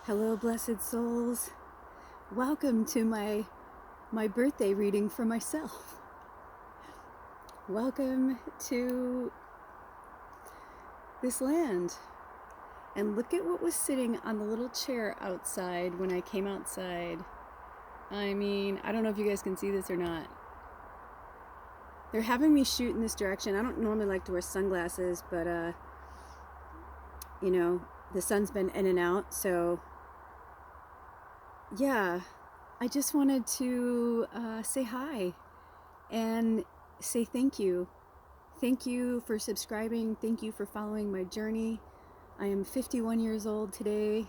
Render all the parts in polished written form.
Hello, blessed souls. Welcome to my birthday reading for myself. Welcome to this land. And look at what was sitting on the little chair outside when I came outside. I mean, I don't know if you guys can see this or not. They're having me shoot in this direction. I don't normally like to wear sunglasses, but you know, the sun's been in and out, so yeah, I just wanted to say hi and say thank you. Thank you for subscribing. Thank you for following my journey. I am 51 years old today.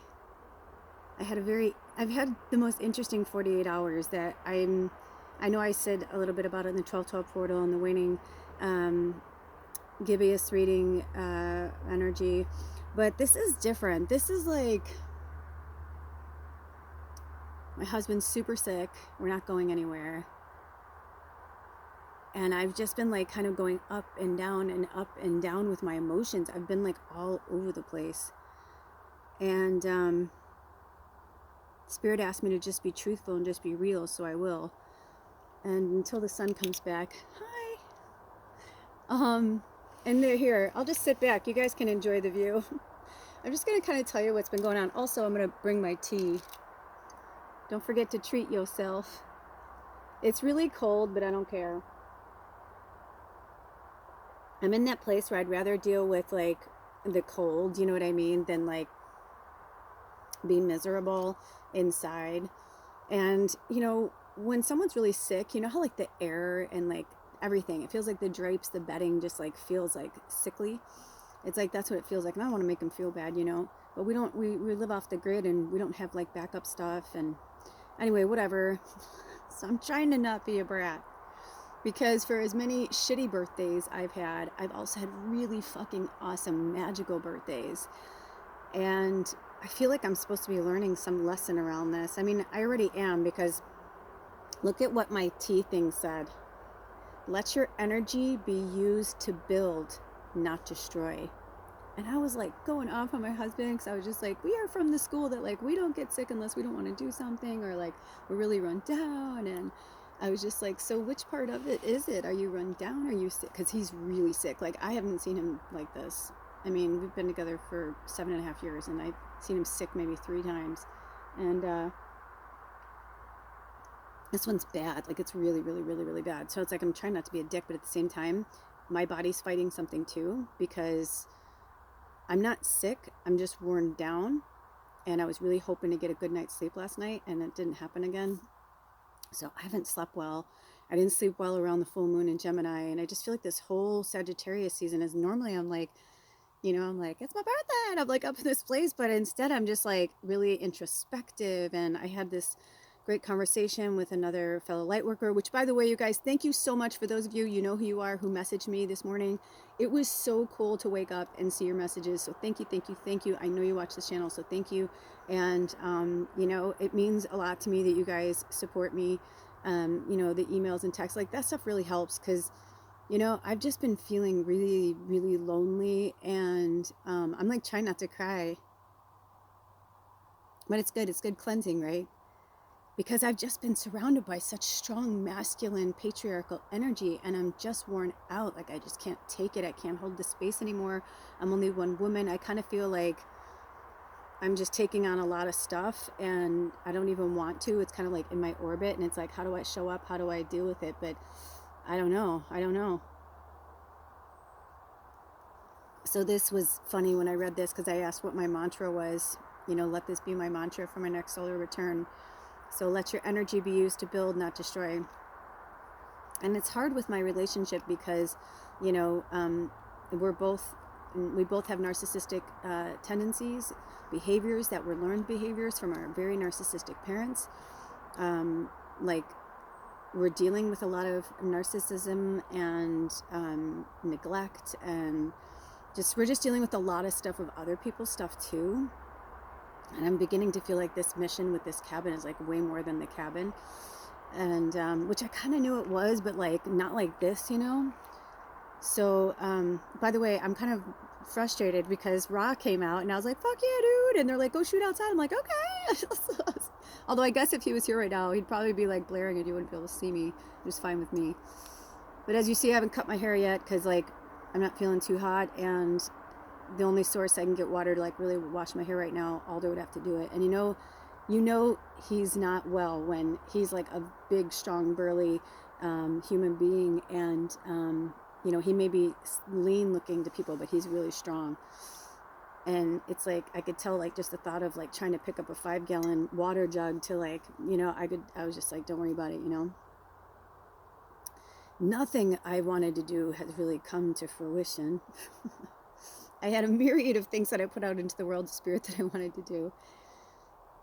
I've had the most interesting 48 hours that I know I said a little bit about it in the 1212 portal and the waning gibbous reading energy, but this is different. This is like, my husband's super sick. We're not going anywhere. And I've just been like kind of going up and down with my emotions. I've been like all over the place. And Spirit asked me to just be truthful and just be real, so I will. And until the sun comes back, hi. And they're here. I'll just sit back. You guys can enjoy the view. I'm just going to kind of tell you what's been going on. Also, I'm going to bring my tea. Don't forget to treat yourself. It's really cold, but I don't care. I'm in that place where I'd rather deal with like the cold, you know what I mean, than like be miserable inside. And you know, when someone's really sick, you know how like the air and like everything, it feels like the drapes, the bedding just like feels like sickly. It's like that's what it feels like. And I don't want to make them feel bad, you know, but we live off the grid and we don't have like backup stuff. And anyway, whatever. So I'm trying to not be a brat, because for as many shitty birthdays I've had, I've also had really fucking awesome magical birthdays. And I feel like I'm supposed to be learning some lesson around this. I mean, I already am, because look at what my tea thing said. Let your energy be used to build, not destroy. And I was like going off on my husband, because I was just like, we are from the school that like we don't get sick unless we don't want to do something, or like we're really run down. And I was just like, so which part of it is it? Are you run down? Are you sick? Because he's really sick. Like, I haven't seen him like this. I mean, we've been together for 7.5 years, and I've seen him sick maybe 3 times. And this one's bad. Like, it's really, really, really, really bad. So it's like I'm trying not to be a dick, but at the same time, my body's fighting something too, because I'm not sick. I'm just worn down. And I was really hoping to get a good night's sleep last night, and it didn't happen again. So I haven't slept well. I didn't sleep well around the full moon in Gemini. And I just feel like this whole Sagittarius season is, normally I'm like, you know, I'm like, it's my birthday, and I'm like up in this place, but instead I'm just like really introspective. And I had this great conversation with another fellow light worker, which, by the way, you guys, thank you so much for those of you, you know who you are, who messaged me this morning. It was so cool to wake up and see your messages. So thank you, thank you, thank you. I know you watch this channel, so thank you. And you know, it means a lot to me that you guys support me. You know, the emails and texts, like that stuff really helps, because you know, I've just been feeling really, really lonely. And I'm like trying not to cry, but it's good. It's good cleansing, right? Because I've just been surrounded by such strong masculine patriarchal energy, and I'm just worn out. Like, I just can't take it. I can't hold the space anymore. I'm only one woman. I kind of feel like I'm just taking on a lot of stuff, and I don't even want to. It's kind of like in my orbit, and it's like, how do I show up? How do I deal with it? But I don't know. So this was funny when I read this, because I asked what my mantra was. You know, let this be my mantra for my next solar return. So let your energy be used to build, not destroy. And it's hard with my relationship, because, you know, we both have narcissistic tendencies, behaviors that were learned behaviors from our very narcissistic parents. Like, we're dealing with a lot of narcissism and neglect, and we're just dealing with a lot of stuff of other people's stuff too. And I'm beginning to feel like this mission with this cabin is like way more than the cabin. And which I kind of knew it was, but like not like this, you know. So by the way, I'm kind of frustrated because Ra came out and I was like, fuck yeah, dude. And they're like, go shoot outside. I'm like, okay. Although I guess if he was here right now, he'd probably be like blaring and you wouldn't be able to see me. It was fine with me. But as you see, I haven't cut my hair yet because like I'm not feeling too hot, and the only source I can get water to like really wash my hair right now, Alder would have to do it. And you know he's not well when he's like a big, strong, burly human being, and you know, he may be lean looking to people, but he's really strong. And it's like I could tell, like, just the thought of like trying to pick up a 5-gallon water jug to like, you know, I was just like, don't worry about it, you know. Nothing I wanted to do has really come to fruition. I had a myriad of things that I put out into the world of spirit that I wanted to do.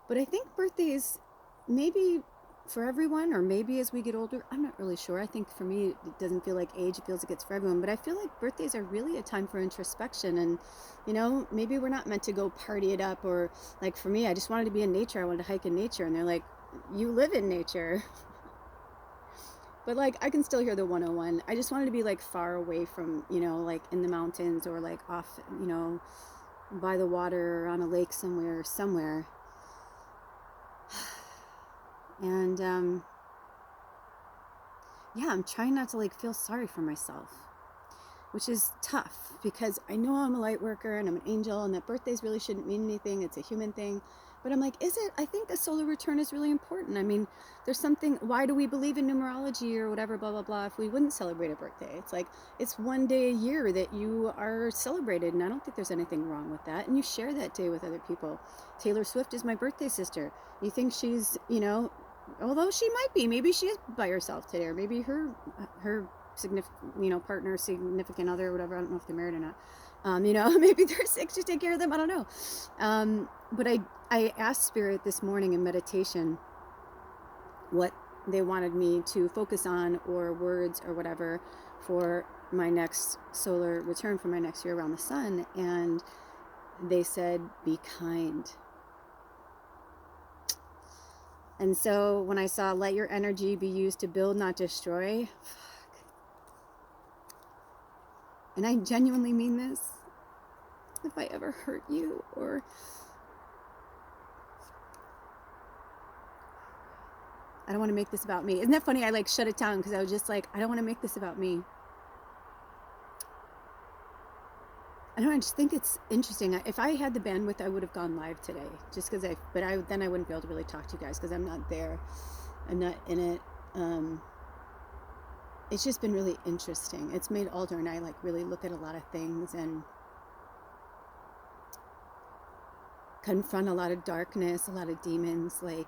But I think birthdays, maybe for everyone, or maybe as we get older, I'm not really sure. I think for me, it doesn't feel like age, it feels like it's for everyone. But I feel like birthdays are really a time for introspection. And, you know, maybe we're not meant to go party it up, or like for me, I just wanted to be in nature. I wanted to hike in nature. And they're like, you live in nature. But like, I can still hear the 101. I just wanted to be like far away from, you know, like in the mountains or like off, you know, by the water or on a lake somewhere. And yeah, I'm trying not to like feel sorry for myself, which is tough because I know I'm a light worker and I'm an angel and that birthdays really shouldn't mean anything. It's a human thing. But I'm like, is it? I think a solar return is really important. I mean, there's something, why do we believe in numerology or whatever, blah, blah, blah, if we wouldn't celebrate a birthday? It's like, it's one day a year that you are celebrated, and I don't think there's anything wrong with that. And you share that day with other people. Taylor Swift is my birthday sister. You think she's, you know, although she might be, maybe she is by herself today, or maybe her significant, you know, partner, significant other, or whatever. I don't know if they're married or not. You know, maybe they're sick, to take care of them. I don't know. But I asked Spirit this morning in meditation what they wanted me to focus on, or words or whatever, for my next solar return, for my next year around the sun. And they said, be kind. And so when I saw, let your energy be used to build, not destroy. And I genuinely mean this. If I ever hurt you, or I don't want to make this about me. Isn't that funny? I like shut it down because I was just like, I don't want to make this about me. I don't know, I just think it's interesting. If I had the bandwidth, I would have gone live today, just because then I wouldn't be able to really talk to you guys because I'm not there. I'm not in it. It's just been really interesting. It's made Alder and I like really look at a lot of things and confront a lot of darkness, a lot of demons. Like,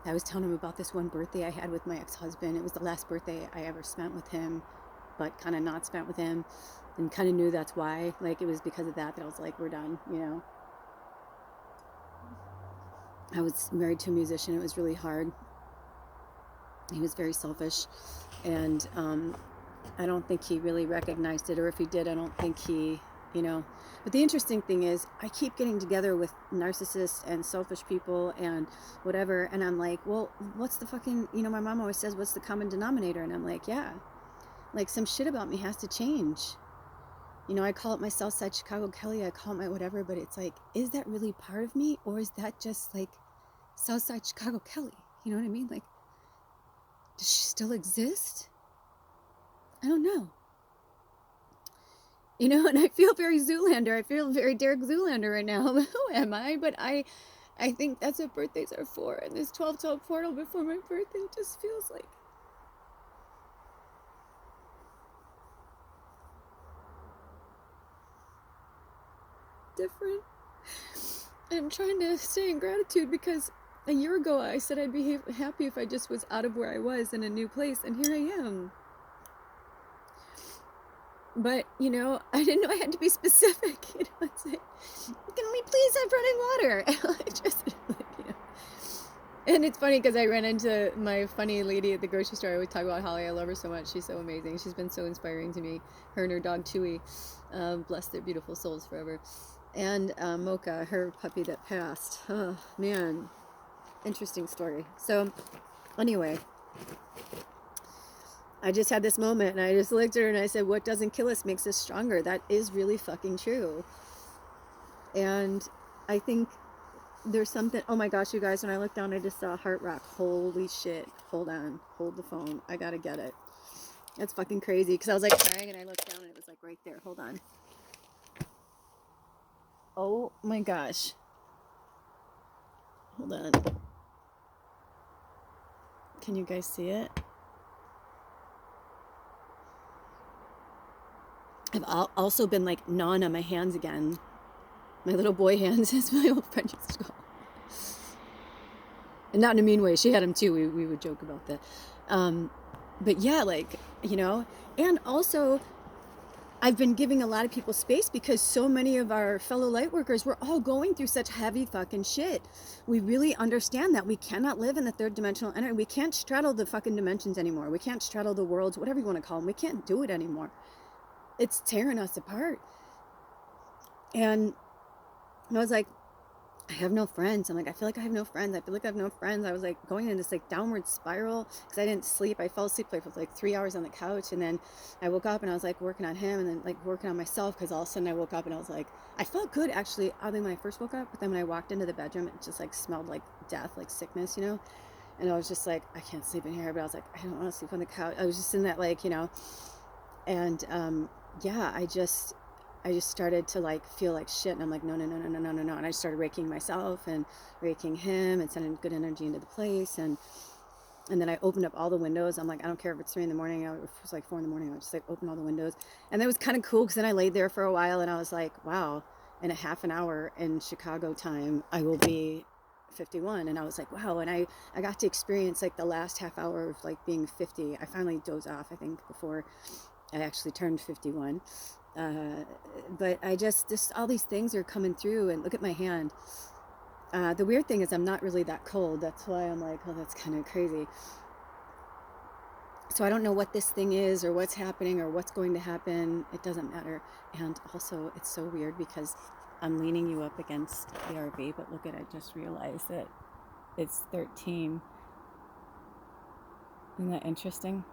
I was telling him about this one birthday I had with my ex-husband. It was the last birthday I ever spent with him, but kind of not spent with him, and kind of knew that's why. Like, it was because of that I was like, we're done, you know. I was married to a musician. It was really hard. He was very selfish, and I don't think he really recognized it, or if he did, I don't think he, you know. But the interesting thing is, I keep getting together with narcissists and selfish people and whatever, and I'm like, well, what's the fucking, you know, my mom always says, what's the common denominator? And I'm like, yeah, like some shit about me has to change. You know, I call it my Southside Chicago Kelly, I call it my whatever, but it's like, is that really part of me, or is that just like Southside Chicago Kelly? You know what I mean? Like, does she still exist? I don't know. You know, and I feel very Zoolander. I feel very Derek Zoolander right now. Who am I? But I think that's what birthdays are for. And this 12-12 portal before my birthday just feels like different. And I'm trying to stay in gratitude because a year ago I said I'd be happy if I just was out of where I was in a new place. And here I am. But, you know, I didn't know I had to be specific. You know, it's like, can we please have running water? Just, like, you know. And it's funny because I ran into my funny lady at the grocery store. I always talk about Holly. I love her so much. She's so amazing. She's been so inspiring to me. Her and her dog, Chewy. Bless their beautiful souls forever. And Mocha, her puppy that passed. Oh, man. Interesting story. So, anyway. I just had this moment and I just looked at her and I said, what doesn't kill us makes us stronger. That is really fucking true. And I think there's something, oh my gosh, you guys, when I looked down, I just saw a heart rock. Holy shit. Hold on. Hold the phone. I gotta get it. That's fucking crazy. Because I was like crying and I looked down and it was like right there. Hold on. Oh my gosh. Hold on. Can you guys see it? I've also been like gnawing on my hands again. My little boy hands, as my old friend used to call. And not in a mean way. She had them too. We would joke about that. But yeah, like, you know, and also I've been giving a lot of people space because so many of our fellow light workers, we're all going through such heavy fucking shit. We really understand that we cannot live in the third dimensional energy. We can't straddle the fucking dimensions anymore. We can't straddle the worlds, whatever you want to call them. We can't do it anymore. It's tearing us apart. And I was like, I have no friends. I'm like, I feel like I have no friends. I feel like I have no friends. I was like going in this like downward spiral because I didn't sleep. I fell asleep for like 3 hours on the couch. And then I woke up and I was like working on him and then like working on myself because all of a sudden I woke up and I was like, I felt good actually, other than when I first woke up. But then when I walked into the bedroom, it just like smelled like death, like sickness, you know? And I was just like, I can't sleep in here. But I was like, I don't want to sleep on the couch. I was just in that like, you know, and yeah, I just started to like feel like shit, and I'm like, no. And I started raking myself and raking him and sending good energy into the place, and then I opened up all the windows. I'm like, I don't care if it's 3 in the morning, or if it was like 4 in the morning, I just like open all the windows. And that was kind of cool because then I laid there for a while and I was like, wow, in a half an hour in Chicago time, I will be 51. And I was like, wow. And I got to experience like the last half hour of like being 50. I finally dozed off, I think, before I actually turned 51. But I just all these things are coming through, and look at my hand. The weird thing is I'm not really that cold. That's why I'm like, oh, that's kind of crazy. So I don't know what this thing is or what's happening or what's going to happen. It doesn't matter. And also it's so weird because I'm leaning you up against the RV, but look at, I just realized that it's 13. Isn't that interesting?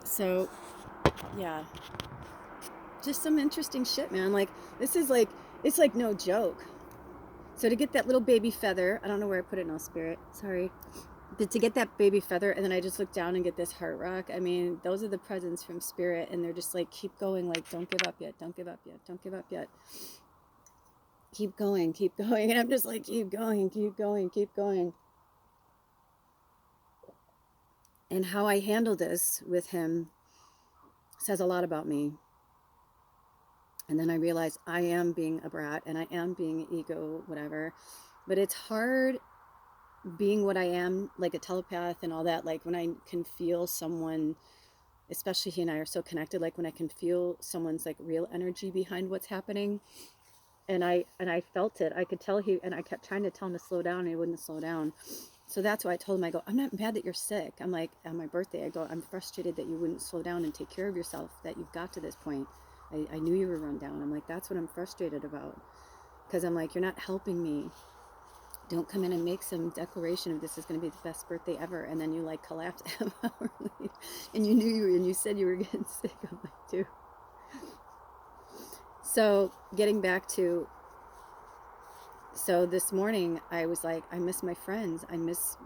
So yeah, just some interesting shit, man. Like, this is like, it's like no joke. So to get that little baby feather, I don't know where I put it now, Spirit, sorry. But to get that baby feather, and then I just look down and get this heart rock. I mean, those are the presents from Spirit, and they're just like, keep going, like, don't give up yet, don't give up yet, don't give up yet. Keep going, keep going. And I'm just like, keep going, keep going, keep going. And how I handle this with him says a lot about me. And then I realized I am being a brat and I am being ego, whatever. But it's hard being what I am, like a telepath and all that. Like when I can feel someone, especially he and I are so connected, like when I can feel someone's like real energy behind what's happening. And I felt it. I could tell and I kept trying to tell him to slow down and he wouldn't slow down. So that's why I told him, I go, I'm not mad that you're sick. I'm like, on my birthday, I go, I'm frustrated that you wouldn't slow down and take care of yourself, that you've got to this point. I knew you were run down. I'm like, that's what I'm frustrated about. Because I'm like, you're not helping me. Don't come in and make some declaration of this is going to be the best birthday ever. And then you like collapse an hour later. And you knew and you said you were getting sick. I'm like, dude. So getting back to, so this morning I was like, I miss my friends. I miss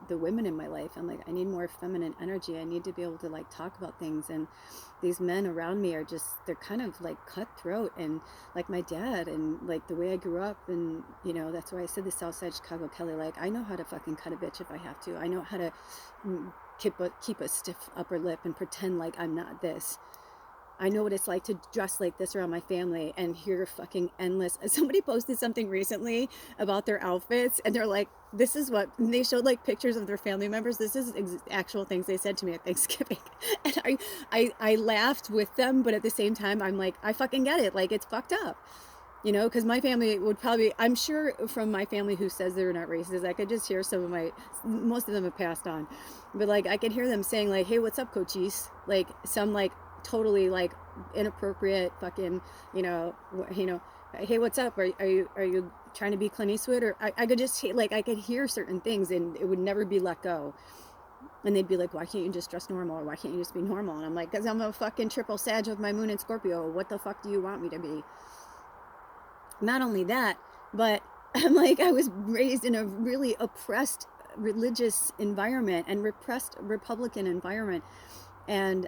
the women in my life. I'm like, I need more feminine energy. I need to be able to like talk about things. And these men around me are just, they're kind of like cutthroat, and like my dad and like the way I grew up. And you know, that's why I said the Southside Chicago Kelly, like I know how to fucking cut a bitch if I have to. I know how to keep a stiff upper lip and pretend like I'm not this. I know what it's like to dress like this around my family and hear fucking endless. Somebody posted something recently about their outfits, and they're like, this is what, and they showed like pictures of their family members. This is actual things they said to me at Thanksgiving. And I laughed with them, but at the same time, I'm like, I fucking get it. Like, it's fucked up. You know, because my family would probably, I'm sure from my family who says they're not racist, I could just hear most of them have passed on. But like, I could hear them saying like, hey, what's up, coaches? Like some like, totally like inappropriate fucking, you know, hey, what's up? Are you trying to be Clint Eastwood? Or I could just like, I could hear certain things and it would never be let go. And they'd be like, why can't you just dress normal? Or why can't you just be normal? And I'm like, because I'm a fucking triple Sag with my moon in Scorpio. What the fuck do you want me to be? Not only that, but I'm like, I was raised in a really oppressed religious environment and repressed Republican environment. And,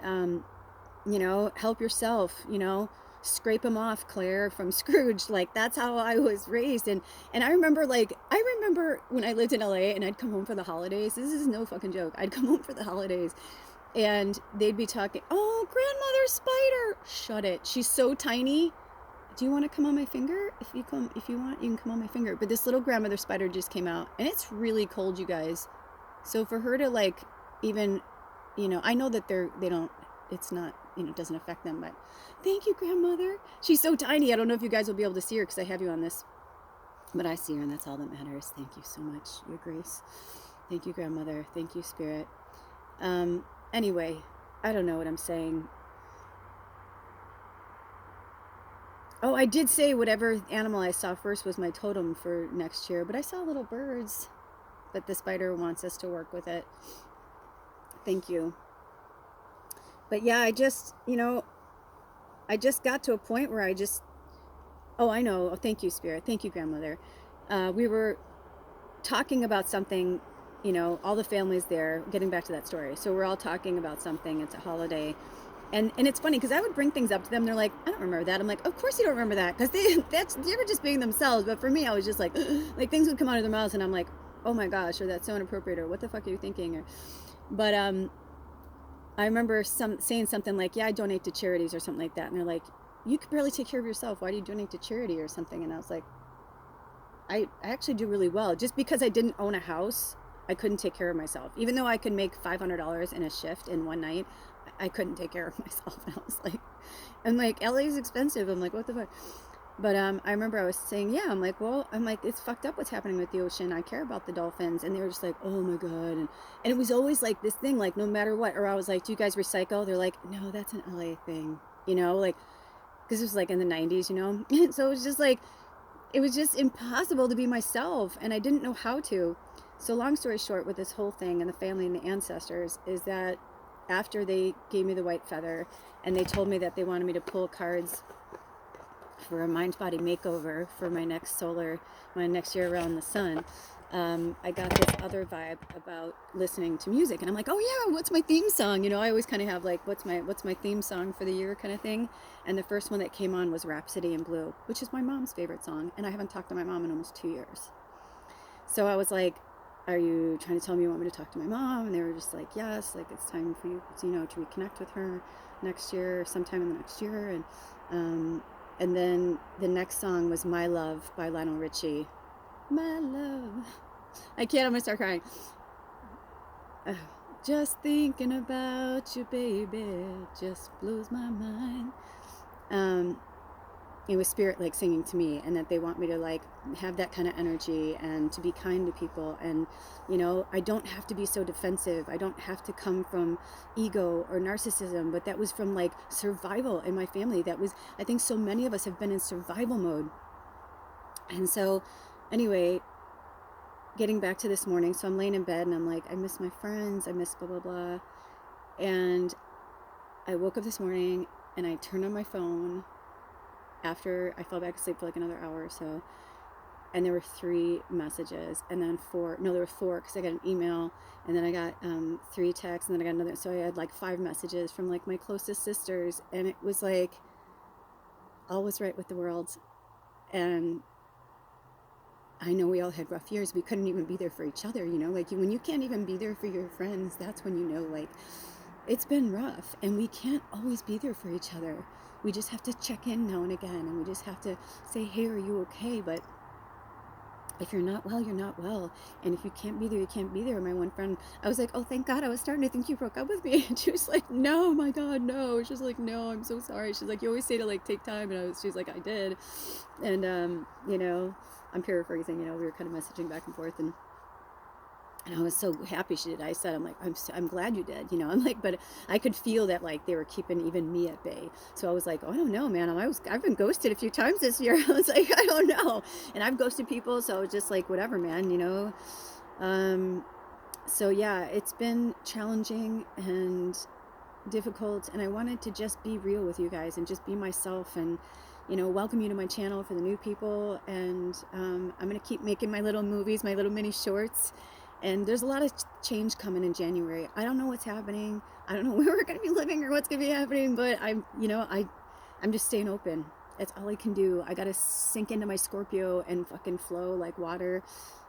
you know, help yourself, you know, scrape them off, Claire, from Scrooge. Like, that's how I was raised. And I remember, like, when I lived in LA and I'd come home for the holidays. This is no fucking joke. I'd come home for the holidays and they'd be talking, oh, grandmother spider. Shut it. She's so tiny. Do you want to come on my finger? If you want, you can come on my finger. But this little grandmother spider just came out and it's really cold, you guys. So for her to, like, even, you know, I know that they don't, it's not, you know, it doesn't affect them, but thank you, grandmother. She's so tiny. I don't know if you guys will be able to see her because I have you on this, but I see her and that's all that matters. Thank you so much, your grace. Thank you, grandmother. Thank you, spirit. Anyway, I don't know what I'm saying. Oh, I did say whatever animal I saw first was my totem for next year, but I saw little birds, but the spider wants us to work with it. Thank you. But yeah, I just got to a point where I know. Oh, thank you, spirit. Thank you, grandmother. We were talking about something, you know, all the families there, getting back to that story. So we're all talking about something. It's a holiday. And it's funny because I would bring things up to them. They're like, I don't remember that. I'm like, of course you don't remember that. Because they were just being themselves. But for me, I was just like things would come out of their mouths and I'm like, oh my gosh, or that's so inappropriate, or what the fuck are you thinking? But I remember saying something like, yeah, I donate to charities or something like that. And they're like, you could barely take care of yourself. Why do you donate to charity or something? And I was like, I actually do really well. Just because I didn't own a house, I couldn't take care of myself. Even though I could make $500 in a shift in one night, I couldn't take care of myself. And I was like, I'm like, LA is expensive. I'm like, what the fuck? But I remember I was saying, yeah, I'm like, it's fucked up what's happening with the ocean. I care about the dolphins. And they were just like, oh my God. And it was always like this thing, like no matter what. Or I was like, do you guys recycle? They're like, no, that's an LA thing. You know, like, because it was like in the 90s, you know? So it was just like, it was just impossible to be myself. And I didn't know how to. So long story short with this whole thing and the family and the ancestors is that after they gave me the white feather and they told me that they wanted me to pull cards for a mind-body makeover for my next year around the sun, I got this other vibe about listening to music. And I'm like, oh yeah, what's my theme song? You know, I always kind of have like, what's my theme song for the year kind of thing. And the first one that came on was Rhapsody in Blue, which is my mom's favorite song. And I haven't talked to my mom in almost 2 years. So I was like, are you trying to tell me you want me to talk to my mom? And they were just like, yes, like it's time for you, you know, to reconnect with her next year, sometime in the next year. And then the next song was My Love by Lionel Richie. My love. I can't, I'm gonna start crying. Just thinking about you, baby, just blows my mind. It was spirit like singing to me, and that they want me to like have that kind of energy and to be kind to people. And you know, I don't have to be so defensive. I don't have to come from ego or narcissism, but that was from like survival in my family. That was, I think so many of us have been in survival mode. And so anyway, getting back to this morning, so I'm laying in bed and I'm like, I miss my friends, I miss blah blah blah. And I woke up this morning and I turned on my phone after I fell back asleep for like another hour or so, and there were 3 messages, and then there were 4 because I got an email, and then I got 3 texts, and then I got another, so I had like 5 messages from like my closest sisters, and it was like all was right with the world. And I know we all had rough years. We couldn't even be there for each other, you know, like when you can't even be there for your friends, that's when you know like it's been rough, and we can't always be there for each other. We just have to check in now and again, and we just have to say, hey, are you okay? But if you're not well, you're not well. And if you can't be there, you can't be there. My one friend, I was like, oh, thank God, I was starting to think you broke up with me. And she was like, no, my God, no. She's like, no, I'm so sorry. She's like, you always say to like take time. And she's like, I did. And, you know, I'm paraphrasing, you know, we were kind of messaging back and forth, and I was so happy she did. I said, I'm like, I'm glad you did, you know. I'm like, but I could feel that like they were keeping even me at bay. So I was like, oh, I don't know, man. I've been ghosted a few times this year. I was like, I don't know. And I've ghosted people. So it's just like, whatever, man, you know. So yeah, it's been challenging and difficult, and I wanted to just be real with you guys and just be myself, and welcome you to my channel for the new people. And I'm gonna keep making my little movies, my little mini shorts, and there's a lot of change coming in January. I don't know what's happening. I don't know where we're gonna be living or what's gonna be happening, but I'm just staying open. That's all I can do. I gotta sink into my Scorpio and fucking flow like water.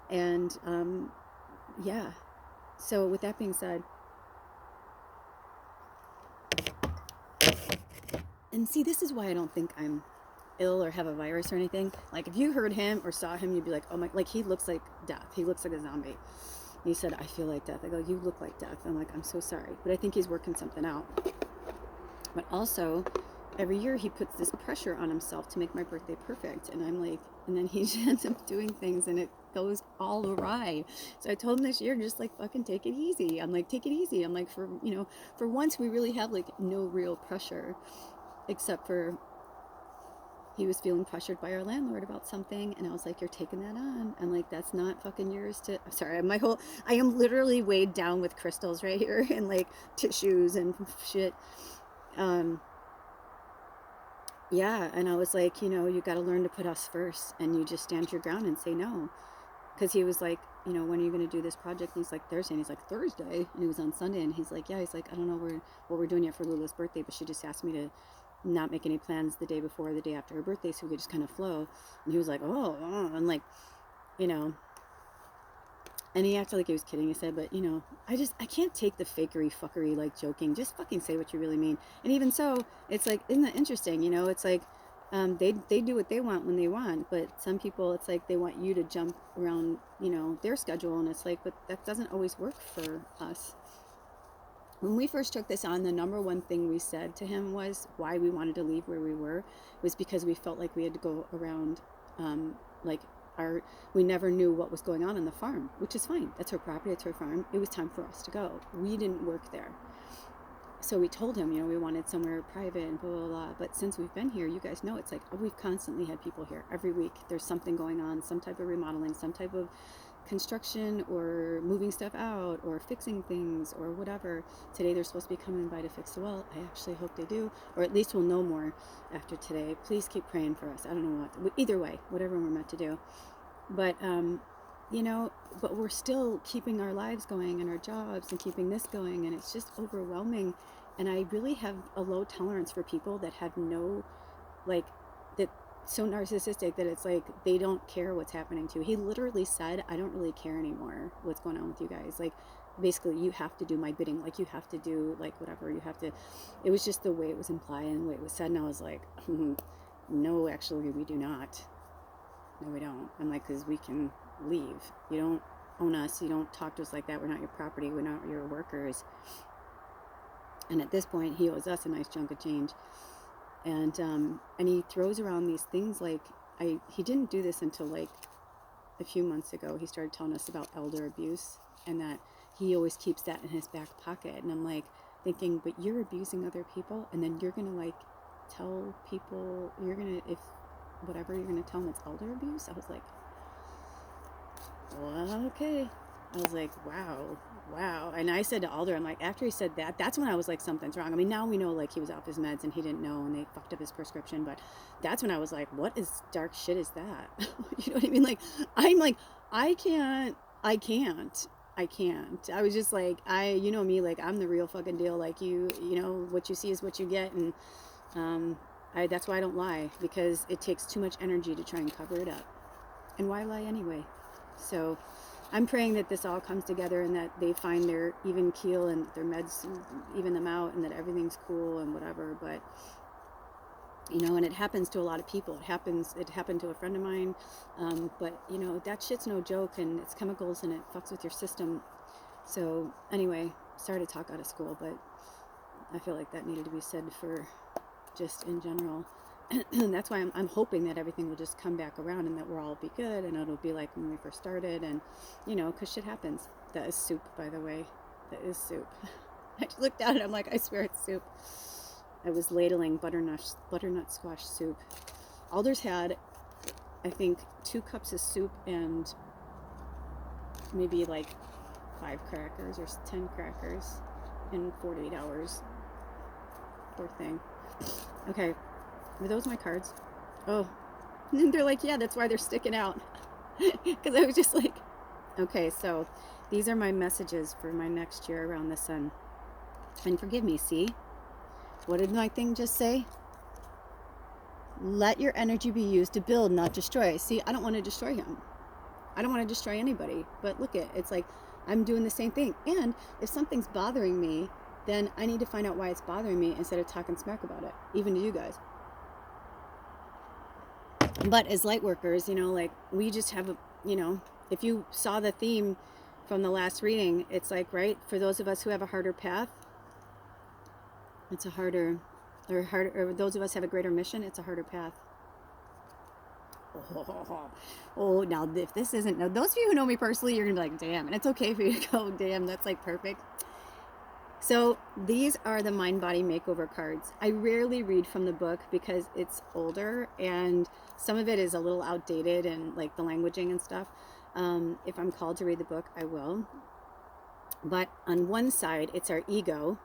And yeah, so with that being said, and see, this is why I don't think I'm ill or have a virus or anything. Like, if you heard him or saw him, you'd be like, oh my, like, he looks like death. He looks like a zombie. He said, I feel like death. I go, you look like death. I'm like, I'm so sorry. But I think he's working something out. But also, every year he puts this pressure on himself to make my birthday perfect. And I'm like, and then he ends up doing things and it goes all awry. So I told him this year, just like, fucking take it easy. I'm like, take it easy. I'm like, for once we really have like no real pressure, except for he was feeling pressured by our landlord about something, and I was like, you're taking that on. I'm like, that's not fucking yours to, I'm sorry, I am literally weighed down with crystals right here and like tissues and shit. Yeah, and I was like, you got to learn to put us first, and you just stand your ground and say no. Because he was like, when are you going to do this project? And he's like, Thursday. And he's like, Thursday? And it was on Sunday, and he's like, yeah. He's like, I don't know what we're doing yet for Lula's birthday, but she just asked me to not make any plans the day before or the day after her birthday, so we could just kind of flow. And he was like, and like, and he acted like he was kidding. He said, but I can't take the fakery fuckery, like joking. Just fucking say what you really mean. And even so, it's like, isn't that interesting? It's like, they do what they want when they want, but some people, it's like they want you to jump around their schedule, and it's like, but that doesn't always work for us. When we first took this on, the number one thing we said to him was why we wanted to leave where we were was because we felt like we had to go around, like we never knew what was going on the farm, which is fine. That's her property, it's her farm. It was time for us to go. We didn't work there. So we told him, we wanted somewhere private and blah, blah, blah. But since we've been here, you guys know, it's like, we've constantly had people here every week. There's something going on, some type of remodeling, some type of construction, or moving stuff out, or fixing things, or whatever. Today they're supposed to be coming by to fix the well. I actually hope they do, or at least we'll know more after today. Please keep praying for us. I don't know what, either way, whatever we're meant to do. But but we're still keeping our lives going and our jobs and keeping this going, and it's just overwhelming. And I really have a low tolerance for people that have no, like, that so narcissistic that it's like they don't care what's happening to you. He literally said, I don't really care anymore what's going on with you guys. Like, basically, you have to do my bidding. Like, you have to do, like, whatever you have to. It was just the way it was implied and the way it was said, and I was like, no, actually, we do not. No, we don't. I'm like, because we can leave. You don't own us. You don't talk to us like that. We're not your property. We're not your workers. And at this point, he owes us a nice chunk of change. And he throws around these things like, he didn't do this until like a few months ago. He started telling us about elder abuse, and that he always keeps that in his back pocket. And I'm like thinking, but you're abusing other people, and then you're going to like tell people, you're going to, if whatever you're going to tell them, it's elder abuse. I was like, well, okay. I was like, wow. And I said to Alder, I'm like, after he said that, that's when I was like, something's wrong. I mean, now we know like he was off his meds and he didn't know, and they fucked up his prescription. But that's when I was like, what is dark shit is that? You know what I mean? Like, I'm like, I can't. I was just like, you know me, like, I'm the real fucking deal. Like, you know, what you see is what you get. And that's why I don't lie, because it takes too much energy to try and cover it up. And why lie anyway? So I'm praying that this all comes together, and that they find their even keel, and their meds even them out, and that everything's cool and whatever. But and it happens to a lot of people. It happened to a friend of mine. But that shit's no joke, and it's chemicals, and it fucks with your system. So anyway, sorry to talk out of school, but I feel like that needed to be said for just in general. And that's why I'm hoping that everything will just come back around, and that we'll all be good, and it'll be like when we first started, and because shit happens. That is soup, by the way. That is soup. I just looked at it, I'm like, I swear it's soup. I was ladling butternut squash soup. Alder's had, I think, 2 cups of soup and maybe like 5 crackers or 10 crackers in 48 hours. Poor thing. Okay, were those my cards? Oh, and they're like, yeah, that's why they're sticking out. Because I was just like, okay, so these are my messages for my next year around the sun. And forgive me, see? What did my thing just say? Let your energy be used to build, not destroy. See, I don't want to destroy him. I don't want to destroy anybody. But look it's like I'm doing the same thing. And if something's bothering me, then I need to find out why it's bothering me instead of talking smack about it, even to you guys. But as light workers, you know, like we just have a, you know, if you saw the theme from the last reading, it's like, right, for those of us who have a harder path, it's a harder, or those of us have a greater mission, it's a harder path. Oh, now if this isn't, now those of you who know me personally, you're gonna be like, damn, and it's okay for you to go, damn, that's like perfect. So these are the Mind Body Makeover cards. I rarely read from the book because it's older and some of it is a little outdated and like the languaging and stuff. If I'm called to read the book, I will. But on one side, it's our ego,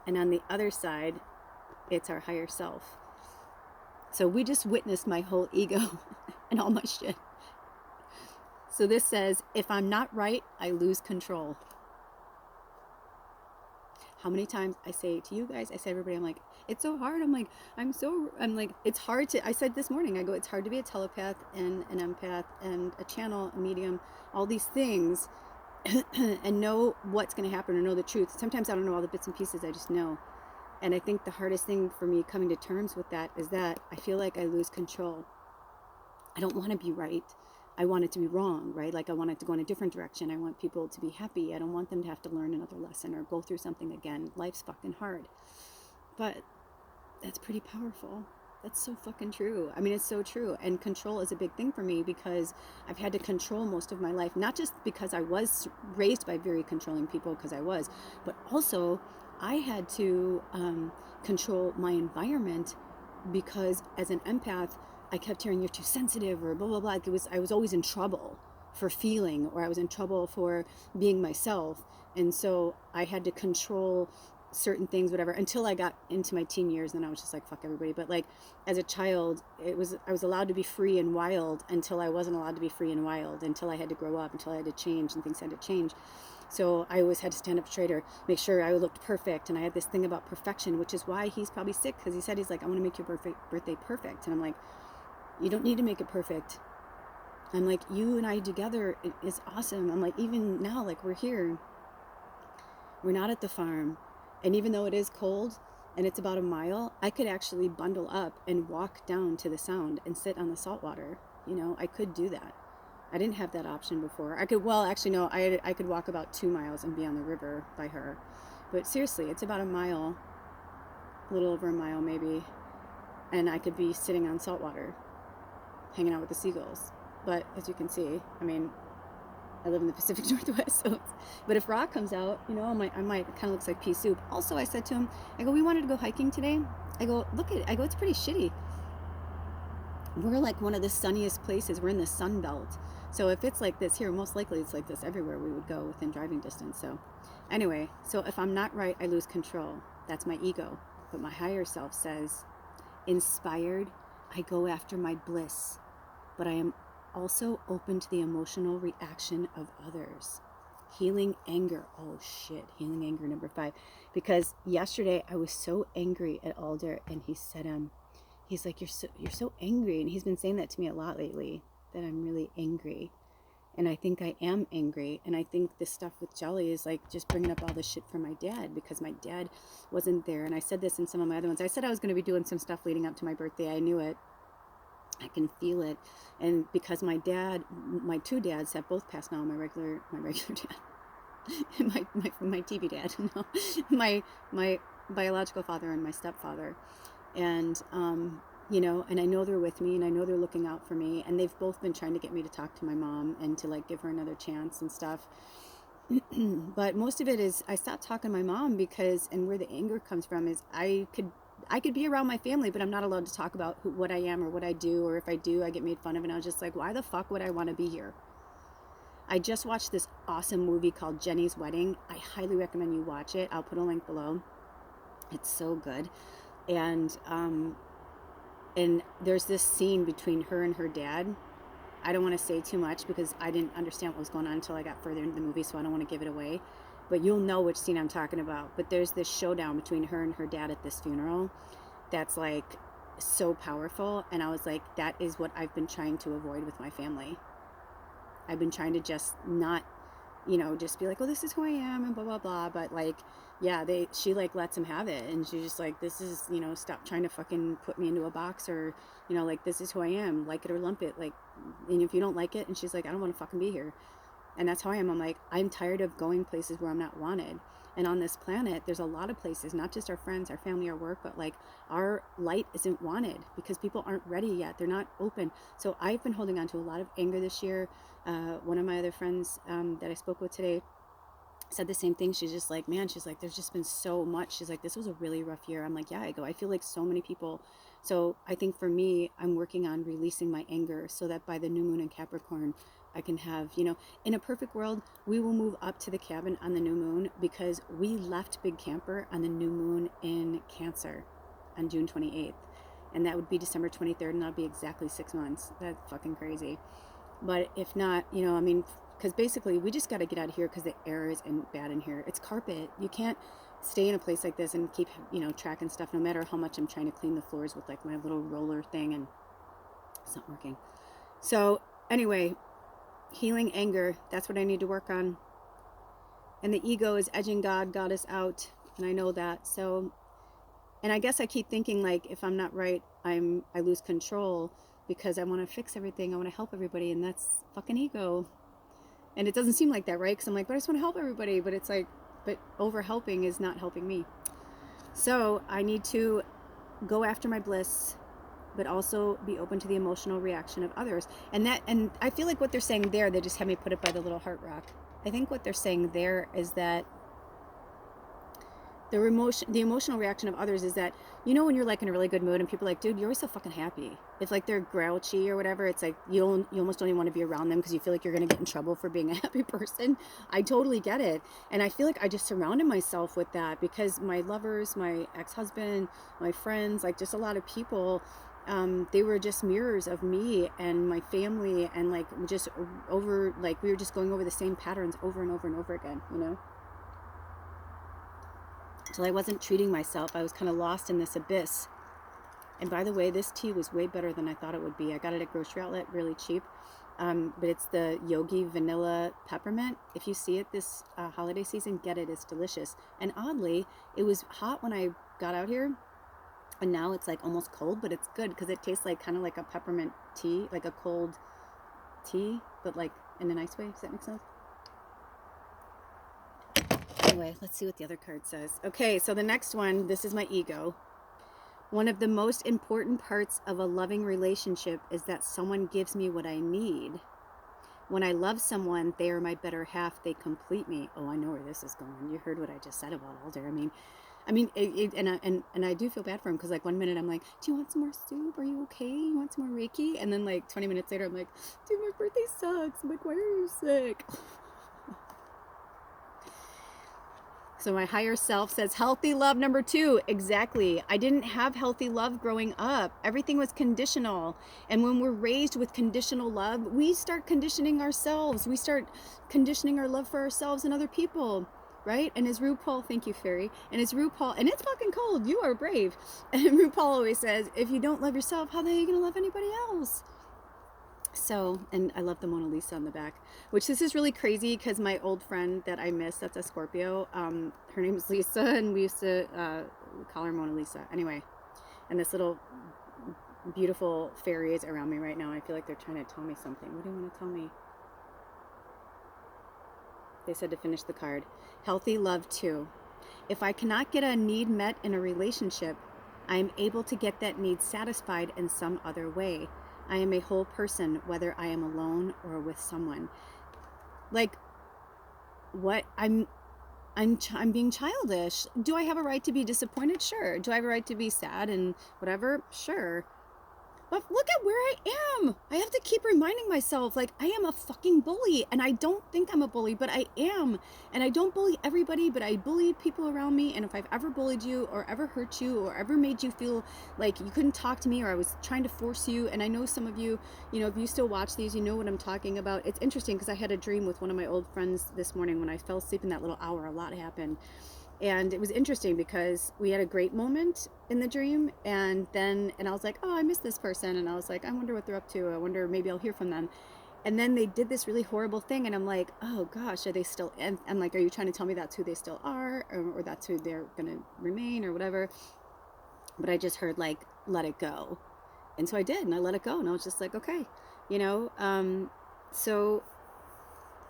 and on the other side, it's our higher self. So we just witnessed my whole ego and all my shit. So this says, if I'm not right, I lose control. How many times I say to you guys, I say to everybody, I'm like, it's so hard. I'm like, it's hard to, I said this morning, I go, it's hard to be a telepath and an empath and a channel, a medium, all these things and know what's going to happen or know the truth. Sometimes I don't know all the bits and pieces, I just know. And I think the hardest thing for me coming to terms with that is that I feel like I lose control. I don't want to be right. I want it to be wrong, right? Like I want it to go in a different direction. I want people to be happy. I don't want them to have to learn another lesson or go through something again. Life's fucking hard. But that's pretty powerful. That's so fucking true. I mean, it's so true. And control is a big thing for me because I've had to control most of my life, not just because I was raised by very controlling people, because I was, but also I had to control my environment because as an empath, I kept hearing you're too sensitive or blah, blah, blah. I was always in trouble for feeling, or I was in trouble for being myself. And so I had to control certain things, whatever, until I got into my teen years. And I was just like, fuck everybody. But like as a child, I was allowed to be free and wild until I wasn't allowed to be free and wild, until I had to grow up, until I had to change and things had to change. So I always had to stand up straight or make sure I looked perfect. And I had this thing about perfection, which is why he's probably sick, because he said, he's like, I want to make your birthday perfect. And I'm like, you don't need to make it perfect. I'm like, you and I together is awesome. I'm like, even now, like we're here. We're not at the farm. And even though it is cold and it's about a mile, I could actually bundle up and walk down to the sound and sit on the salt water. You know, I could do that. I didn't have that option before. I could walk about 2 miles and be on the river by her. But seriously, it's about a mile, a little over a mile maybe. And I could be sitting on salt water, hanging out with the seagulls. But as you can see, I mean, I live in the Pacific Northwest, but if Ra comes out, you know, I might, it kind of looks like pea soup. Also, I said to him, I go, we wanted to go hiking today. I go, look at it. I go, it's pretty shitty. We're like one of the sunniest places. We're in the sun belt. So if it's like this here, most likely it's like this everywhere we would go within driving distance. So anyway, so if I'm not right, I lose control. That's my ego. But my higher self says, inspired, I go after my bliss, but I am also open to the emotional reaction of others. Healing anger. Oh shit, healing anger, number 5. Because yesterday I was so angry at Alder, and he said, he's like, you're so angry. And he's been saying that to me a lot lately, that I'm really angry. And I think I am angry. And I think this stuff with Jelly is like just bringing up all this shit from my dad, because my dad wasn't there. And I said this in some of my other ones. I said I was going to be doing some stuff leading up to my birthday. I knew it. I can feel it. And because my 2 dads have both passed now, my regular dad, my TV dad, no, my biological father and my stepfather. And, you know, and I know they're with me, and I know they're looking out for me, and they've both been trying to get me to talk to my mom and to like give her another chance and stuff. But most of it is, I stopped talking to my mom because, and where the anger comes from is I could be around my family, but I'm not allowed to talk about what I am or what I do, or if I do, I get made fun of. And I was just like, why the fuck would I want to be here? I just watched this awesome movie called Jenny's Wedding. I highly recommend you watch it. I'll put a link below. It's so good. And there's this scene between her and her dad. I don't want to say too much because I didn't understand what was going on until I got further into the movie, so I don't want to give it away. But you'll know which scene I'm talking about. But there's this showdown between her and her dad at this funeral that's like so powerful. And I was like, that is what I've been trying to avoid with my family. I've been trying to just not, just be like, oh, this is who I am and blah, blah, blah. But like, yeah, she like lets him have it. And she's just like, this is, stop trying to fucking put me into a box, or, like, this is who I am, like it or lump it. Like, and if you don't like it, and she's like, I don't want to fucking be here. And that's how I am. I'm like, I'm tired of going places where I'm not wanted. And on this planet, there's a lot of places, not just our friends, our family, our work, but like our light isn't wanted because people aren't ready yet. They're not open. So I've been holding on to a lot of anger this year. One of my other friends that I spoke with today said the same thing. She's just like, man, she's like, there's just been so much. She's like, this was a really rough year. I'm like, yeah, I feel like so many people. So I think for me, I'm working on releasing my anger so that by the new moon in Capricorn, I can have, in a perfect world, we will move up to the cabin on the new moon because we left Big Camper on the new moon in Cancer on June 28th. And that would be December 23rd, and that'll be exactly 6 months. That's fucking crazy. But if not, because basically we just got to get out of here because the air is bad in here. It's carpet. You can't stay in a place like this and keep, tracking stuff no matter how much I'm trying to clean the floors with like my little roller thing, and it's not working. So anyway, healing anger, that's what I need to work on. And the ego is edging Goddess out, and I know that. So, and I guess I keep thinking like, if I'm not right, I lose control because I want to fix everything. I want to help everybody, and that's fucking ego. And it doesn't seem like that, right? Because I'm like, but I just want to help everybody. But it's like, but over helping is not helping me. So I need to go after my bliss, but also be open to the emotional reaction of others. And I feel like what they're saying there, they just had me put it by the little heart rock. I think what they're saying there is that the emotional reaction of others is that, when you're like in a really good mood and people are like, dude, you're always so fucking happy. If like they're grouchy or whatever, it's like you almost don't even want to be around them because you feel like you're going to get in trouble for being a happy person. I totally get it. And I feel like I just surrounded myself with that because my lovers, my ex-husband, my friends, like just a lot of people, they were just mirrors of me and my family, and like just over, like we were just going over the same patterns over and over and over again, Until I wasn't treating myself. I was kind of lost in this abyss. And by the way, this tea was way better than I thought it would be. I got it at Grocery Outlet, really cheap. But it's the Yogi Vanilla Peppermint. If you see it this holiday season, get it. It's delicious. And oddly, it was hot when I got out here. And now it's like almost cold, but it's good because it tastes like kind of like a peppermint tea, like a cold tea, but like in a nice way. Does that make sense? Anyway, let's see what the other card says. Okay, so the next one, this is my ego. One of the most important parts of a loving relationship is that someone gives me what I need. When I love someone, they are my better half. They complete me. Oh, I know where this is going. You heard what I just said about Alder. And I do feel bad for him because like 1 minute I'm like, do you want some more soup? Are you okay? You want some more Reiki? And then like 20 minutes later I'm like, dude, my birthday sucks. I'm like, why are you sick? So my higher self says healthy love number 2. Exactly. I didn't have healthy love growing up. Everything was conditional. And when we're raised with conditional love, we start conditioning ourselves. We start conditioning our love for ourselves and other people. Right? And as RuPaul, thank you, Fairy. And as RuPaul, and it's fucking cold. You are brave. And RuPaul always says, if you don't love yourself, how the hell are you going to love anybody else? So, and I love the Mona Lisa on the back, which this is really crazy because my old friend that I miss, that's a Scorpio, her name is Lisa, and we used to call her Mona Lisa. Anyway, and this little beautiful fairy is around me right now. I feel like they're trying to tell me something. What do you want to tell me? They said to finish the card. Healthy love too. If I cannot get a need met in a relationship, I am able to get that need satisfied in some other way. I am a whole person, whether I am alone or with someone. Like, what? I'm being childish. Do I have a right to be disappointed? Sure. Do I have a right to be sad and whatever? Sure. But look at where I am. I have to keep reminding myself, like, I am a fucking bully, and I don't think I'm a bully, but I am. And I don't bully everybody, but I bully people around me. And if I've ever bullied you or ever hurt you or ever made you feel like you couldn't talk to me, or I was trying to force you, and I know some of you, you know, if you still watch these, you know what I'm talking about. It's interesting because I had a dream with one of my old friends this morning. When I fell asleep in that little hour, a lot happened. And it was interesting because we had a great moment in the dream, and I was like, oh, I miss this person, and I was like, I wonder what they're up to. I wonder, maybe I'll hear from them. And then they did this really horrible thing, and I'm like, oh gosh, are they still, and I'm like, are you trying to tell me that's who they still are, or that's who they're gonna remain, or whatever? But I just heard, like, let it go. And so I did, and I let it go, and I was just like, okay, you know. So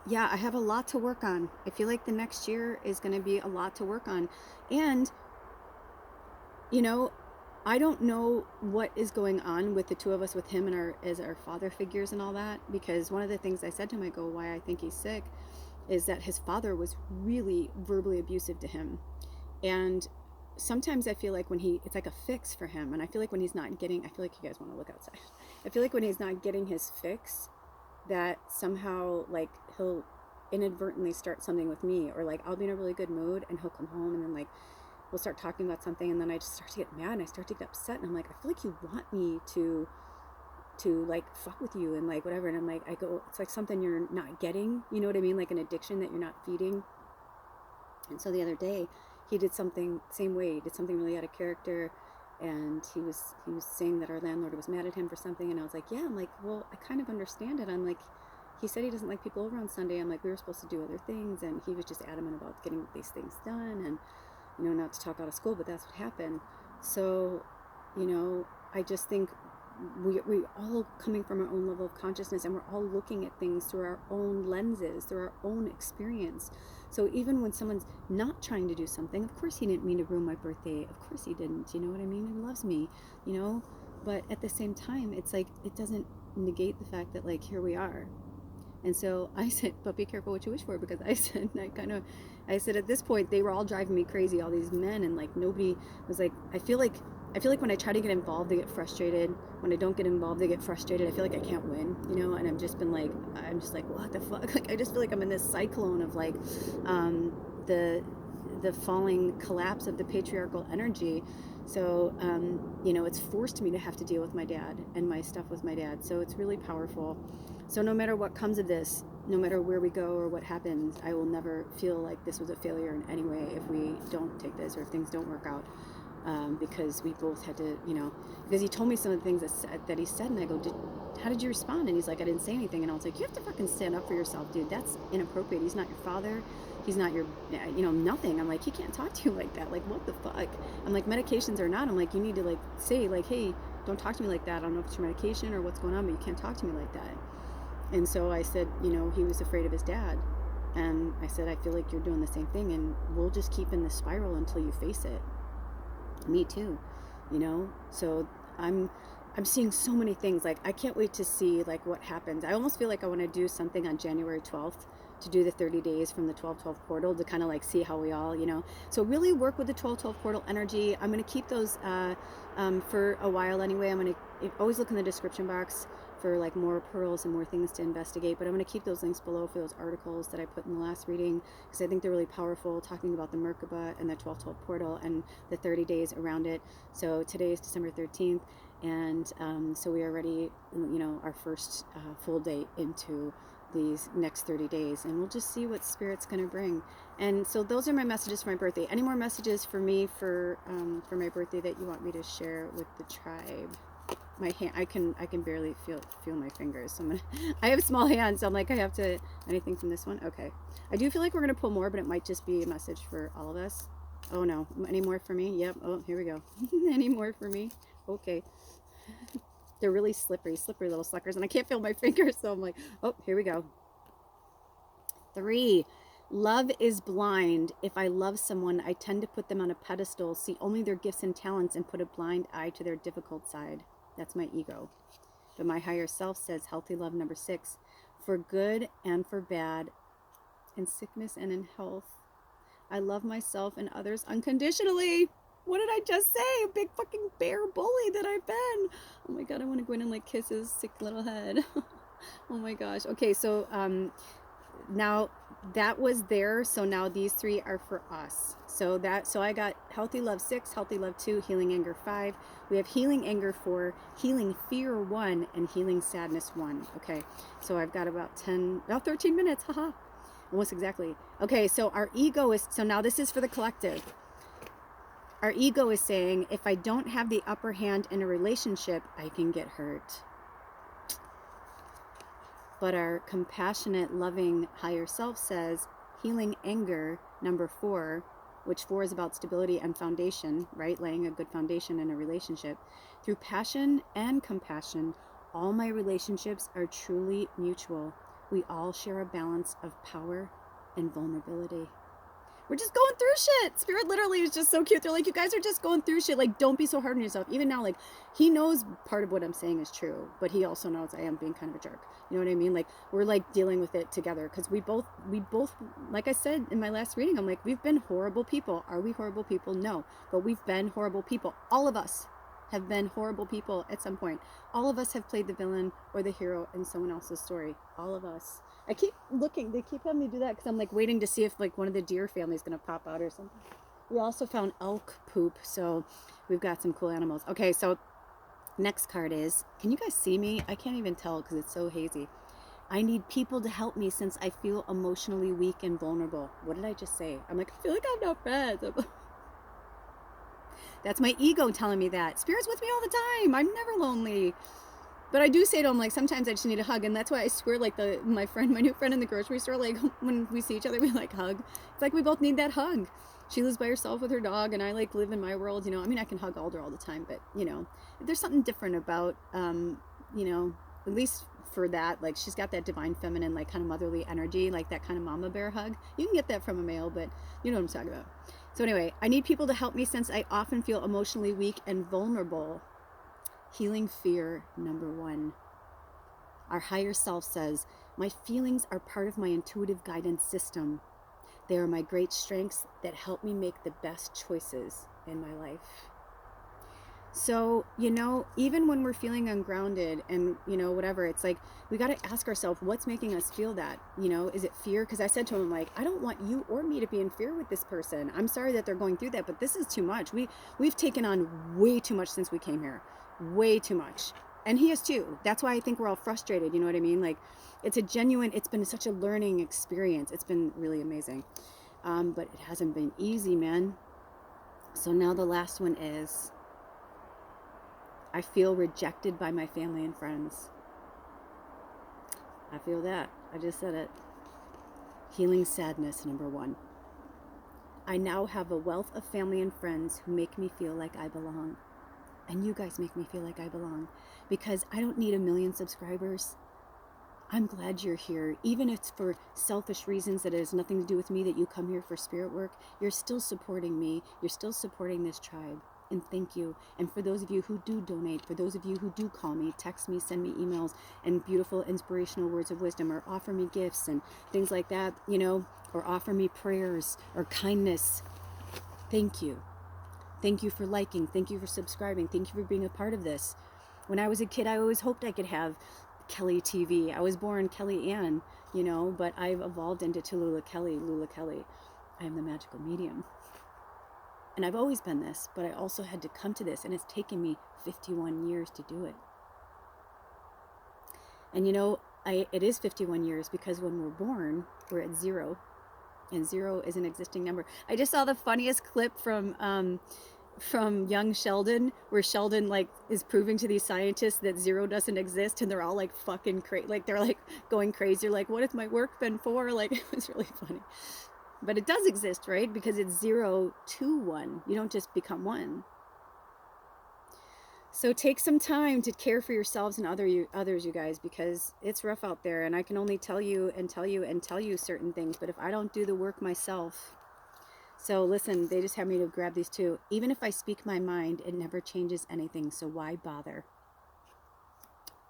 yeah, I have a lot to work on. I feel like the next year is going to be a lot to work on. And, you know, I don't know what is going on with the two of us, with him and as our father figures and all that, because one of the things I said to him, I go, why I think he's sick is that his father was really verbally abusive to him. And sometimes I feel like it's like a fix for him. And I feel like when he's not getting, I feel like you guys want to look outside. I feel like when he's not getting his fix, that somehow, like, he'll inadvertently start something with me, or like I'll be in a really good mood and he'll come home, and then like we'll start talking about something, and then I just start to get mad and I start to get upset, and I'm like, I feel like you want me to like fuck with you and like whatever. And I'm like, I go, it's like something you're not getting, you know what I mean, like an addiction that you're not feeding. And so the other day he did something, same way, he did something really out of character, and he was saying that our landlord was mad at him for something, and I was like, yeah, I'm like, well, I kind of understand it. I'm like, he said he doesn't like people over on Sunday. I'm like, we were supposed to do other things, and he was just adamant about getting these things done, and, you know, not to talk out of school, but that's what happened. So, you know, I just think we all coming from our own level of consciousness, and we're all looking at things through our own lenses, through our own experience. So even when someone's not trying to do something, of course he didn't mean to ruin my birthday, of course he didn't, you know what I mean, he loves me, you know. But at the same time, it's like, it doesn't negate the fact that, like, here we are. And so I said, but be careful what you wish for, because I said at this point, they were all driving me crazy, all these men, and like nobody was like, I feel like when I try to get involved, they get frustrated. When I don't get involved, they get frustrated. I feel like I can't win, you know. And I'm just like, what the fuck? Like, I just feel like I'm in this cyclone of like, the falling collapse of the patriarchal energy. So, you know, it's forced me to have to deal with my dad and my stuff with my dad. So it's really powerful. So no matter what comes of this, no matter where we go or what happens, I will never feel like this was a failure in any way if we don't take this, or if things don't work out. Because we both had to, you know, because he told me some of the things that he said, and I go, how did you respond? And he's like, I didn't say anything. And I was like, you have to fucking stand up for yourself, dude. That's inappropriate. He's not your father. He's not your, you know, nothing. I'm like, he can't talk to you like that. Like, what the fuck? I'm like, medications or not, I'm like, you need to like say like, hey, don't talk to me like that. I don't know if it's your medication or what's going on, but you can't talk to me like that. And so I said, you know, he was afraid of his dad. And I said, I feel like you're doing the same thing, and we'll just keep in this spiral until you face it. Me too, you know. So I'm seeing so many things. Like, I can't wait to see like what happens. I almost feel like I want to do something on January 12th to do the 30 days from the 12/12 portal, to kind of like see how we all, you know, so really work with the 12/12 portal energy. I'm going to keep those for a while anyway. I'm going to always look in the description box for like more pearls and more things to investigate, but I'm going to keep those links below for those articles that I put in the last reading, because I think they're really powerful, talking about the Merkaba and the 12/12 portal and the 30 days around it. So today is December 13th, and so we are ready, you know, our first full day into these next 30 days, and we'll just see what Spirit's going to bring. And so those are my messages for my birthday. Any more messages for me for my birthday that you want me to share with the tribe? My hand, I can barely feel my fingers, so I have small hands, so I'm like, I have to, anything from this one? Okay, I do feel like we're gonna pull more, but it might just be a message for all of us. Oh no, any more for me? Yep. Oh, here we go. Any more for me? Okay. They're really slippery little suckers, and I can't feel my fingers, so I'm like, oh, here we go. 3. Love is blind. If I love someone, I tend to put them on a pedestal, see only their gifts and talents, and put a blind eye to their difficult side. That's my ego. But my higher self says, healthy love, number 6, for good and for bad, in sickness and in health. I love myself and others unconditionally. What did I just say? A big fucking bear bully that I've been. Oh my God, I want to go in and like kiss his sick little head. Oh my gosh. Okay, so now that was there, so now these three are for us. So I got Healthy Love 6, Healthy Love 2, Healing Anger 5. We have Healing Anger 4, Healing Fear 1, and Healing Sadness 1. Okay, so I've got about 13 minutes, haha, almost exactly. Okay, so our ego is, so now this is for the collective. Our ego is saying, if I don't have the upper hand in a relationship, I can get hurt. But our compassionate, loving higher self says, healing anger, number 4, which 4 is about stability and foundation, right? Laying a good foundation in a relationship. Through passion and compassion, all my relationships are truly mutual. We all share a balance of power and vulnerability. We're just going through shit. Spirit literally is just so cute. They're like, you guys are just going through shit. Like, don't be so hard on yourself. Even now, like, he knows part of what I'm saying is true, but he also knows I am being kind of a jerk. You know what I mean? Like, we're like dealing with it together because we both, like I said in my last reading, I'm like, we've been horrible people. Are we horrible people? No, but we've been horrible people. All of us have been horrible people at some point. All of us have played the villain or the hero in someone else's story. All of us. I keep looking, they keep having me do that because I'm like waiting to see if like one of the deer family is going to pop out or something. We also found elk poop, so we've got some cool animals. Okay, so next card is, can you guys see me? I can't even tell because it's so hazy. I need people to help me since I feel emotionally weak and vulnerable. What did I just say? I'm like, I feel like I'm not friends. That's my ego telling me that. Spirit's with me all the time. I'm never lonely. But I do say to him, like, sometimes I just need a hug. And that's why I swear, like, my new friend in the grocery store, like, when we see each other, we, like, hug. It's like we both need that hug. She lives by herself with her dog, and I, like, live in my world, you know. I mean, I can hug Alder all the time, but, you know, there's something different about, you know, at least for that. Like, she's got that divine feminine, like, kind of motherly energy, like that kind of mama bear hug. You can get that from a male, but you know what I'm talking about. So anyway, I need people to help me since I often feel emotionally weak and vulnerable. Healing fear, number 1. Our higher self says, my feelings are part of my intuitive guidance system. They are my great strengths that help me make the best choices in my life. So, you know, even when we're feeling ungrounded and, you know, whatever, it's like, we got to ask ourselves, what's making us feel that? You know, is it fear? Because I said to him, like, I don't want you or me to be in fear with this person. I'm sorry that they're going through that, but this is too much. We've taken on way too much since we came here. Way too much. And he is too. That's why I think we're all frustrated. You know what I mean? Like, it's been such a learning experience. It's been really amazing. But it hasn't been easy, man. So now the last one is, I feel rejected by my family and friends. I feel that. I just said it. Healing sadness, number 1. I now have a wealth of family and friends who make me feel like I belong. And you guys make me feel like I belong, because I don't need 1 million subscribers. I'm glad you're here. Even if it's for selfish reasons that has nothing to do with me, that you come here for spirit work, you're still supporting me. You're still supporting this tribe. And thank you. And for those of you who do donate, for those of you who do call me, text me, send me emails and beautiful inspirational words of wisdom, or offer me gifts and things like that, you know, or offer me prayers or kindness. Thank you. Thank you for liking. Thank you for subscribing. Thank you for being a part of this. When I was a kid, I always hoped I could have Kelly TV. I was born Kelly Ann, you know, but I've evolved into Lula Kelly. I am the magical medium. And I've always been this, but I also had to come to this, and it's taken me 51 years to do it. And you know, it is 51 years because when we're born, we're at 0. And 0 is an existing number. I just saw the funniest clip from young Sheldon, where Sheldon like is proving to these scientists that 0 doesn't exist, and they're all like fucking crazy, like they're like going crazy. They're like, what has my work been for? Like, it was really funny. But it does exist, right? Because it's 0 to 1. You don't just become 1. So take some time to care for yourselves and others, you guys, because it's rough out there, and I can only tell you certain things, but if I don't do the work myself. So listen, they just have me to grab these 2. Even if I speak my mind, it never changes anything, so why bother?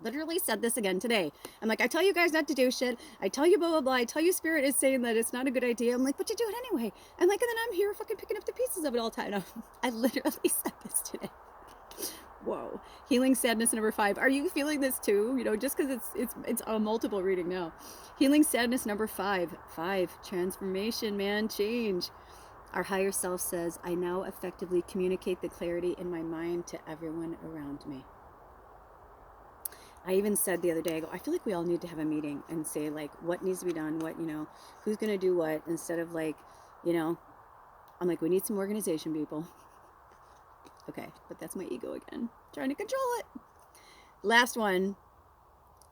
Literally said this again today. I'm like, I tell you guys not to do shit. I tell you blah, blah, blah. I tell you spirit is saying that it's not a good idea. I'm like, but you do it anyway. I'm like, and then I'm here fucking picking up the pieces of it all the time. No, I literally said this today. Whoa. Healing sadness number 5. Are you feeling this too? You know, just because it's a multiple reading now. Healing sadness number 5. 5. Transformation, man. Change. Our higher self says, I now effectively communicate the clarity in my mind to everyone around me. I even said the other day, I go, I feel like we all need to have a meeting and say, like, what needs to be done, what, you know, who's going to do what, instead of, like, you know, I'm like, we need some organization, people. Okay, but that's my ego again, trying to control it. Last one.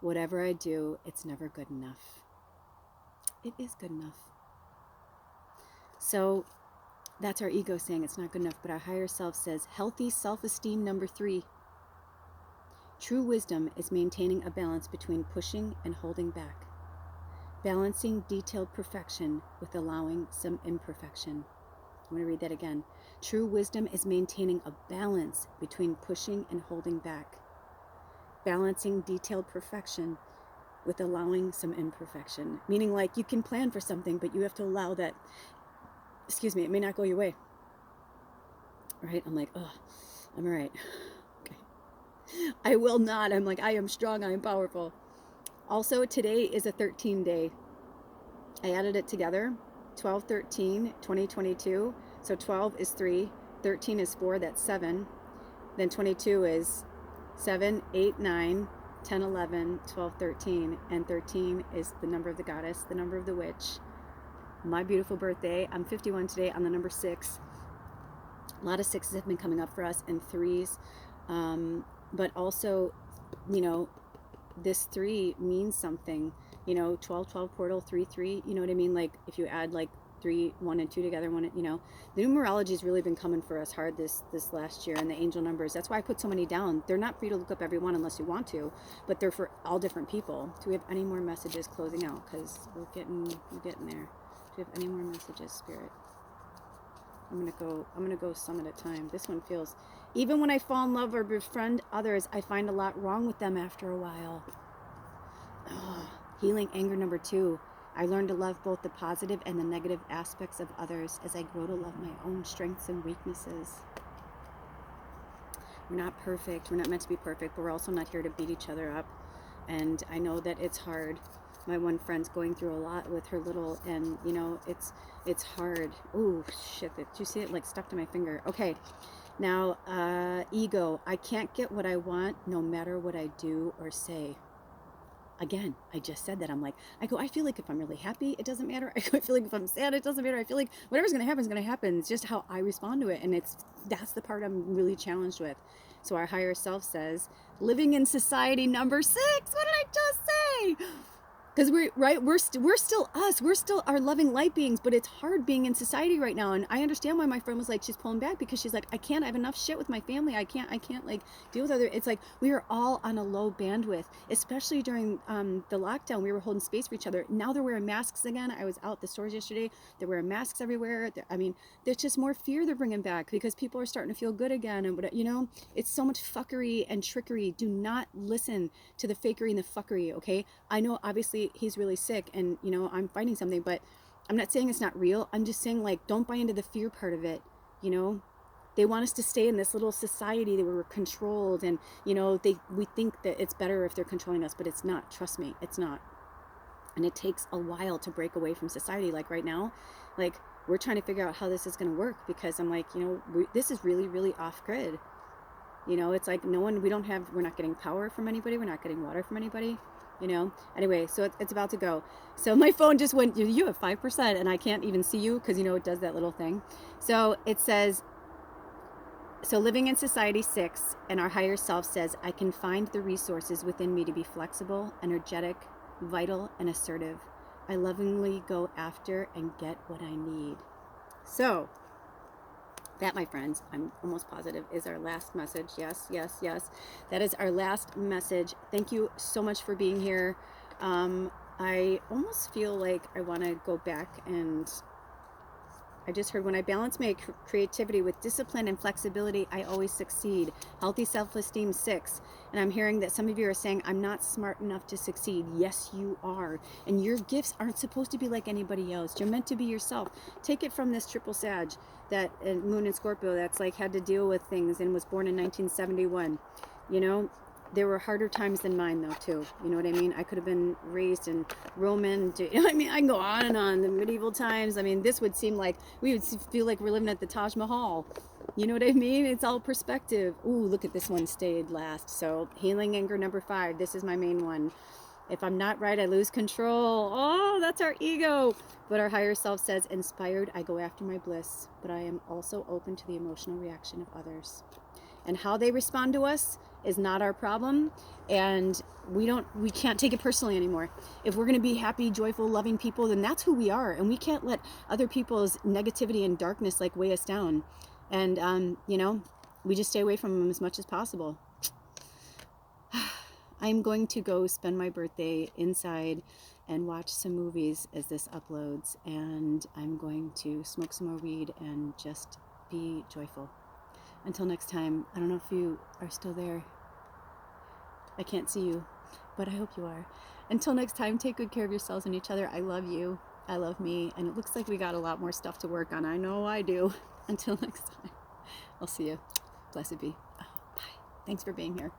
Whatever I do, it's never good enough. It is good enough. So that's our ego saying it's not good enough, but our higher self says, healthy self-esteem number 3. True wisdom is maintaining a balance between pushing and holding back, balancing detailed perfection with allowing some imperfection. I'm going to read that again. True wisdom is maintaining a balance between pushing and holding back, balancing detailed perfection with allowing some imperfection. Meaning, like, you can plan for something, but you have to allow that, excuse me, it may not go your way. Right? I'm like, oh, I'm all right. Okay. I will not. I'm like, I am strong. I am powerful. Also, today is a 13 day. I added it together. 12/13/2022. So 12 is 3, 13 is 4, that's 7. Then 22 is 7, 8, 9, 10, 11, 12, 13. And 13 is the number of the goddess, the number of the witch. My beautiful birthday. I'm 51 today. I'm the number 6. A lot of 6s have been coming up for us, and 3s. But also, you know, this 3 means something. You know, 12/12 portal, 3/3. You know what I mean? Like, if you add like 3, 1, and 2 together, one, you know, the numerology has really been coming for us hard this last year, and the angel numbers. That's why I put so many down. They're not for you to look up every one unless you want to, but they're for all different people. Do we have any more messages closing out? Because we're getting there. Do we have any more messages, Spirit? I'm gonna go some at a time. This one feels, even when I fall in love or befriend others, I find a lot wrong with them after a while. Oh, healing anger number 2. I learned to love both the positive and the negative aspects of others as I grow to love my own strengths and weaknesses. We're not perfect. We're not meant to be perfect, but we're also not here to beat each other up. And I know that it's hard. My one friend's going through a lot with her little, and you know, it's hard. Ooh, shit, did you see it like stuck to my finger? Okay, now, ego. I can't get what I want no matter what I do or say. Again, I just said that. I feel like if I'm really happy, it doesn't matter. I feel like if I'm sad, it doesn't matter. I feel like whatever's going to happen is going to happen. It's just how I respond to it. And that's the part I'm really challenged with. So our higher self says, living in society number 6. What did I just say? Because we're still us. We're still our loving light beings, but it's hard being in society right now. And I understand why my friend was like, she's pulling back, because she's like, I have enough shit with my family. I can't like deal with other. It's like we are all on a low bandwidth, especially during the lockdown. We were holding space for each other. Now they're wearing masks again. I was out at the stores yesterday. They're wearing masks everywhere. There's just more fear they're bringing back because people are starting to feel good again. And you know, it's so much fuckery and trickery. Do not listen to the fakery and the fuckery. Okay, I know obviously he's really sick and you know I'm fighting something, but I'm not saying it's not real. I'm just saying, like, don't buy into the fear part of it. You know, they want us to stay in this little society that we're controlled, and you know, we think that it's better if they're controlling us, but it's not. Trust me, it's not. And it takes a while to break away from society. Like right now, like we're trying to figure out how this is going to work, because I'm like, you know, this is really, really off grid. You know, it's like we're not getting power from anybody. We're not getting water from anybody. You know, anyway, so it's about to go. So my phone just went, you have 5%, and I can't even see you because, you know, it does that little thing. So it says, so living in society 6, and our higher self says, I can find the resources within me to be flexible, energetic, vital, and assertive. I lovingly go after and get what I need. So that, my friends, I'm almost positive, is our last message. Yes, yes, yes. That is our last message. Thank you so much for being here. I almost feel like I want to go back and I just heard, when I balance my creativity with discipline and flexibility, I always succeed. Healthy self-esteem, 6. And I'm hearing that some of you are saying, I'm not smart enough to succeed. Yes, you are. And your gifts aren't supposed to be like anybody else. You're meant to be yourself. Take it from this triple Sag, that moon in Scorpio, that's like had to deal with things and was born in 1971. You know, there were harder times than mine, though, too. You know what I mean? I could have been raised in Roman, I mean, I can go on and on. The medieval times, I mean, this would seem like, we would feel like we're living at the Taj Mahal. You know what I mean? It's all perspective. Ooh, look at this one, stayed last. So, healing anger, number 5. This is my main one. If I'm not right, I lose control. Oh, that's our ego. But our higher self says, inspired, I go after my bliss. But I am also open to the emotional reaction of others. And how they respond to us is not our problem, and we can't take it personally anymore. If we're going to be happy, joyful, loving people, then that's who we are, and we can't let other people's negativity and darkness like weigh us down. And you know, we just stay away from them as much as possible. I'm going to go spend my birthday inside and watch some movies as this uploads, and I'm going to smoke some more weed and just be joyful. Until next time, I don't know if you are still there. I can't see you, but I hope you are. Until next time, take good care of yourselves and each other. I love you. I love me. And it looks like we got a lot more stuff to work on. I know I do. Until next time, I'll see you. Blessed be. Oh, bye. Thanks for being here.